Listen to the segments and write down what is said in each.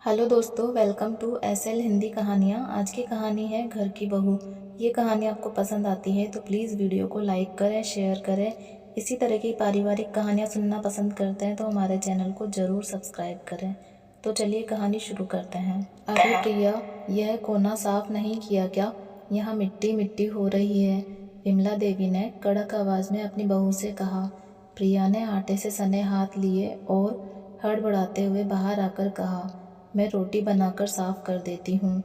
Hello दोस्तों, welcome to SL Hindi कहानियाँ। आज की कहानी है घर की बहू। ये कहानी आपको पसंद आती है तो प्लीज़ वीडियो को लाइक करें, शेयर करें। इसी तरह की पारिवारिक कहानियाँ सुनना पसंद करते हैं तो हमारे चैनल को ज़रूर सब्सक्राइब करें। तो चलिए कहानी शुरू करते हैं। अरे प्रिया, यह कोना साफ नहीं किया क्या? यहाँ मिट्टी मिट्टी हो रही है। विमला देवी ने कड़क आवाज़ में अपनी बहू से कहा। प्रिया ने आटे से सने हाथ लिए और हड़बड़ाते हुए बाहर आकर कहा, मैं रोटी बनाकर साफ कर देती हूँ।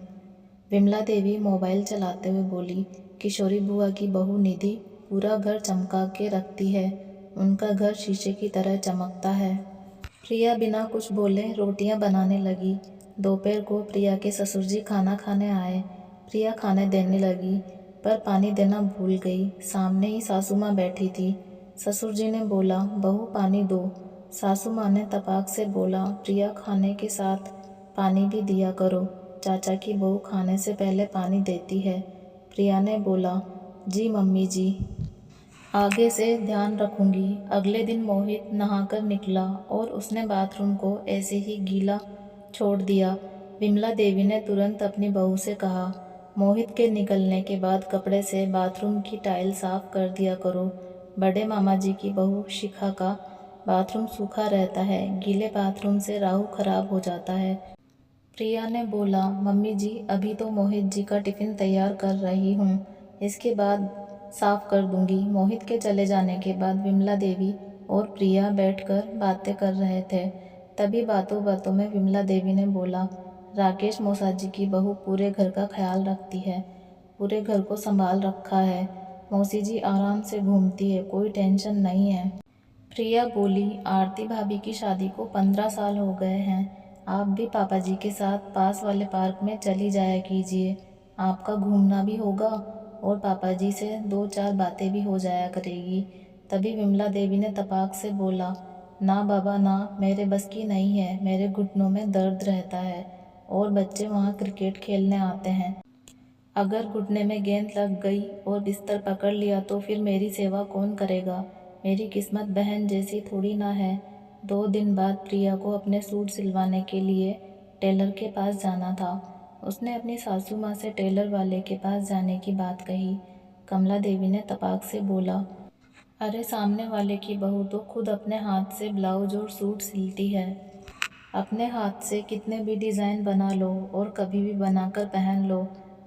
विमला देवी मोबाइल चलाते हुए बोली, किशोरी बुआ की बहू निधि पूरा घर चमका के रखती है। उनका घर शीशे की तरह चमकता है। प्रिया बिना कुछ बोले रोटियां बनाने लगी। दोपहर को प्रिया के ससुर जी खाना खाने आए। प्रिया खाने देने लगी पर पानी देना भूल गई। सामने ही सासू माँ बैठी थी। ससुर जी ने बोला, बहू पानी दो। सासू माँ ने तपाक से बोला, प्रिया खाने के साथ पानी भी दिया करो। चाचा की बहू खाने से पहले पानी देती है। प्रिया ने बोला, जी मम्मी जी, आगे से ध्यान रखूंगी। अगले दिन मोहित नहाकर निकला और उसने बाथरूम को ऐसे ही गीला छोड़ दिया। विमला देवी ने तुरंत अपनी बहू से कहा, मोहित के निकलने के बाद कपड़े से बाथरूम की टाइल साफ कर दिया करो। बड़े मामा जी की बहू शिखा का बाथरूम सूखा रहता है। गीले बाथरूम से राहु खराब हो जाता है। प्रिया ने बोला, मम्मी जी अभी तो मोहित जी का टिफ़िन तैयार कर रही हूँ, इसके बाद साफ कर दूंगी। मोहित के चले जाने के बाद विमला देवी और प्रिया बैठकर बातें कर रहे थे। तभी बातों बातों में विमला देवी ने बोला, राकेश मौसा जी की बहू पूरे घर का ख्याल रखती है, पूरे घर को संभाल रखा है। मौसी जी आराम से घूमती है, कोई टेंशन नहीं है। प्रिया बोली, आरती भाभी की शादी को 15 साल हो गए हैं। आप भी पापा जी के साथ पास वाले पार्क में चली जाया कीजिए। आपका घूमना भी होगा और पापा जी से 2-4 बातें भी हो जाया करेगी। तभी विमला देवी ने तपाक से बोला, ना बाबा ना, मेरे बस की नहीं है। मेरे घुटनों में दर्द रहता है और बच्चे वहाँ क्रिकेट खेलने आते हैं। अगर घुटने में गेंद लग गई और बिस्तर पकड़ लिया तो फिर मेरी सेवा कौन करेगा? मेरी किस्मत बहन जैसी थोड़ी ना है। 2 दिन बाद प्रिया को अपने सूट सिलवाने के लिए टेलर के पास जाना था। उसने अपनी सासू माँ से टेलर वाले के पास जाने की बात कही। कमला देवी ने तपाक से बोला, अरे सामने वाले की बहू तो खुद अपने हाथ से ब्लाउज और सूट सिलती है। अपने हाथ से कितने भी डिज़ाइन बना लो और कभी भी बनाकर पहन लो।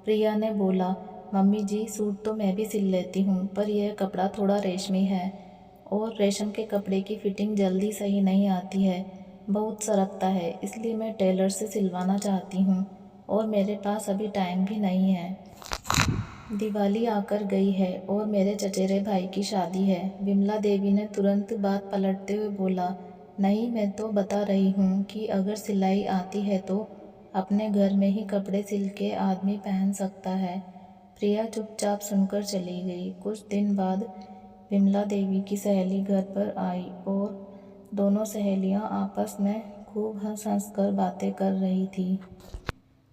प्रिया ने बोला, मम्मी जी सूट तो मैं भी सिल लेती हूँ, पर यह कपड़ा थोड़ा रेशमी है और रेशम के कपड़े की फिटिंग जल्दी सही नहीं आती है, बहुत सरकता है, इसलिए मैं टेलर से सिलवाना चाहती हूँ और मेरे पास अभी टाइम भी नहीं है। दिवाली आकर गई है और मेरे चचेरे भाई की शादी है। विमला देवी ने तुरंत बात पलटते हुए बोला, नहीं, मैं तो बता रही हूँ कि अगर सिलाई आती है तो अपने घर में ही कपड़े सिल के आदमी पहन सकता है। प्रिया चुपचाप सुनकर चली गई। कुछ दिन बाद विमला देवी की सहेली घर पर आई और दोनों सहेलियाँ आपस में खूब हंस हंस कर बातें कर रही थी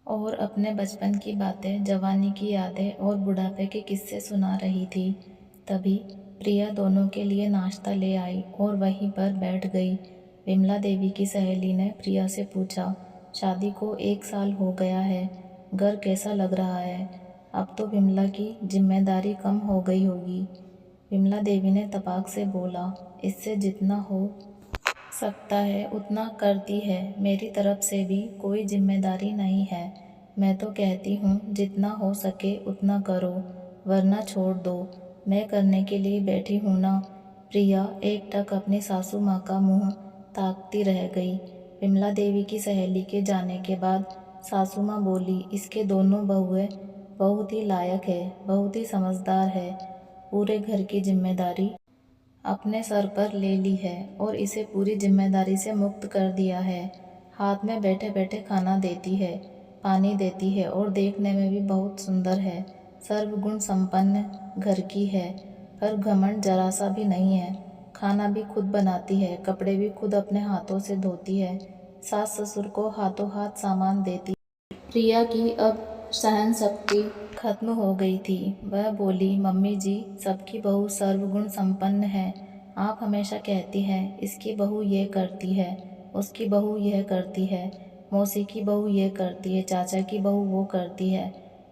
और अपने बचपन की बातें, जवानी की यादें और बुढ़ापे के किस्से सुना रही थी। तभी प्रिया दोनों के लिए नाश्ता ले आई और वहीं पर बैठ गई। विमला देवी की सहेली ने प्रिया से पूछा, शादी को 1 साल हो गया है, घर कैसा लग रहा है? अब तो विमला की जिम्मेदारी कम हो गई होगी। विमला देवी ने तपाक से बोला, इससे जितना हो सकता है उतना करती है। मेरी तरफ से भी कोई जिम्मेदारी नहीं है। मैं तो कहती हूँ जितना हो सके उतना करो, वरना छोड़ दो। मैं करने के लिए बैठी हूँ ना। प्रिया एकटक अपनी सासू माँ का मुँह ताकती रह गई। विमला देवी की सहेली के जाने के बाद सासू माँ बोली, इसके दोनों बहुएं बहुत ही लायक है, बहुत ही समझदार है, पूरे घर की जिम्मेदारी अपने सर पर ले ली है और इसे पूरी जिम्मेदारी से मुक्त कर दिया है। हाथ में बैठे बैठे खाना देती है, पानी देती है और देखने में भी बहुत सुंदर है। सर्वगुण संपन्न घर की है, पर घमंड जरा सा भी नहीं है। खाना भी खुद बनाती है, कपड़े भी खुद अपने हाथों से धोती है, सास ससुर को हाथों हाथ सामान देती। प्रिया की अब सहन शक्ति खत्म हो गई थी। वह बोली, मम्मी जी सबकी बहू सर्वगुण संपन्न है। आप हमेशा कहती हैं इसकी बहू यह करती है, उसकी बहू यह करती है, मौसी की बहू ये करती है, चाचा की बहू वो करती है,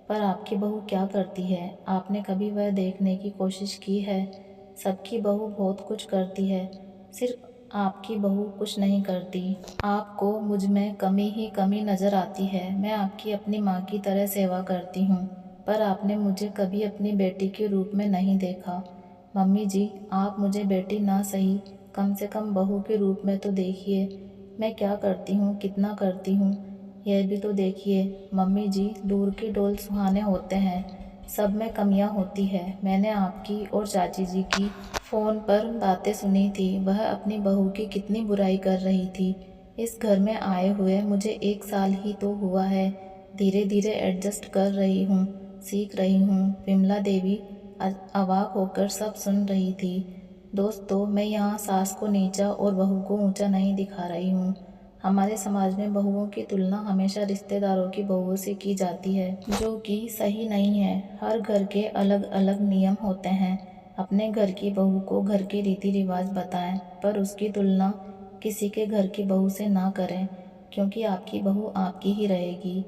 पर आपकी बहू क्या करती है? आपने कभी वह देखने की कोशिश की है? सबकी बहू बहुत कुछ करती है, सिर्फ आपकी बहू कुछ नहीं करती। आपको मुझ में कमी ही कमी नज़र आती है। मैं आपकी अपनी माँ की तरह सेवा करती हूँ, पर आपने मुझे कभी अपनी बेटी के रूप में नहीं देखा। मम्मी जी, आप मुझे बेटी ना सही, कम से कम बहू के रूप में तो देखिए। मैं क्या करती हूँ, कितना करती हूँ, यह भी तो देखिए। मम्मी जी, दूर के डोल सुहाने होते हैं, सब में कमियां होती है। मैंने आपकी और चाची जी की फ़ोन पर बातें सुनी थी, वह अपनी बहू की कितनी बुराई कर रही थी। इस घर में आए हुए मुझे 1 साल ही तो हुआ है, धीरे धीरे एडजस्ट कर रही हूँ, सीख रही हूँ। विमला देवी अवाक होकर सब सुन रही थी। दोस्तों, मैं यहाँ सास को नीचा और बहू को ऊंचा नहीं दिखा रही हूँ। हमारे समाज में बहुओं की तुलना हमेशा रिश्तेदारों की बहुओं से की जाती है, जो कि सही नहीं है। हर घर के अलग अलग नियम होते हैं। अपने घर की बहू को घर के रीति रिवाज बताएं, पर उसकी तुलना किसी के घर की बहू से ना करें, क्योंकि आपकी बहू आपकी ही रहेगी।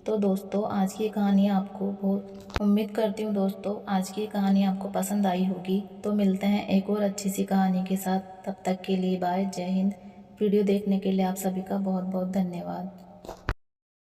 तो दोस्तों, आज की कहानी आपको बहुत उम्मीद करती हूँ दोस्तों आज की कहानी आपको पसंद आई होगी। तो मिलते हैं एक और अच्छी सी कहानी के साथ। तब तक के लिए बाय, जय हिंद। वीडियो देखने के लिए आप सभी का बहुत बहुत धन्यवाद।